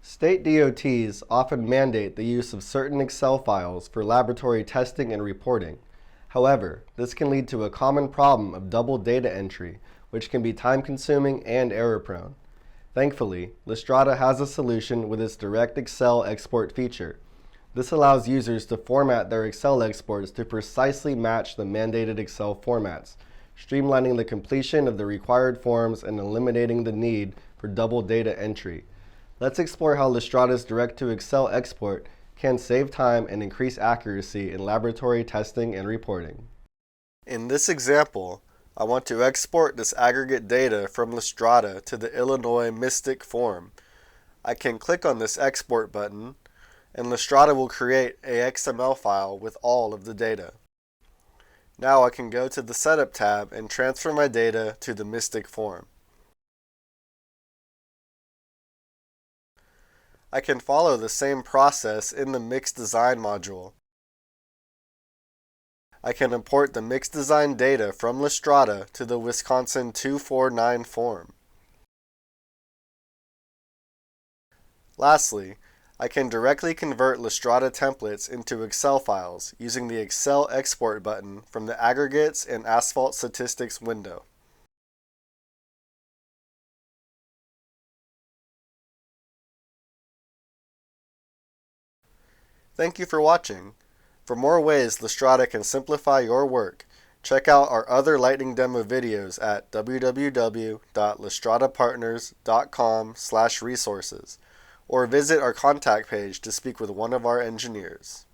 State DOTs often mandate the use of certain Excel files for laboratory testing and reporting. However, this can lead to a common problem of double data entry, which can be time-consuming and error-prone. Thankfully, LASTRADA has a solution with its Direct Excel Export feature. This allows users to format their Excel exports to precisely match the mandated Excel formats, streamlining the completion of the required forms and eliminating the need for double data entry. Let's explore how LASTRADA's Direct-to-Excel export can save time and increase accuracy in laboratory testing and reporting. In this example, I want to export this aggregate data from LASTRADA to the Illinois Mystic form. I can click on this export button, and LASTRADA will create a XML file with all of the data. Now I can go to the Setup tab and transfer my data to the Mystic form. I can follow the same process in the Mix Design module. I can import the Mix Design data from LASTRADA to the Wisconsin 249 form. Lastly, I can directly convert LASTRADA templates into Excel files using the Excel Export button from the Aggregates and Asphalt Statistics window. Thank you for watching. For more ways LASTRADA can simplify your work, check out our other lightning demo videos at www.lastradapartners.com/resources or visit our contact page to speak with one of our engineers.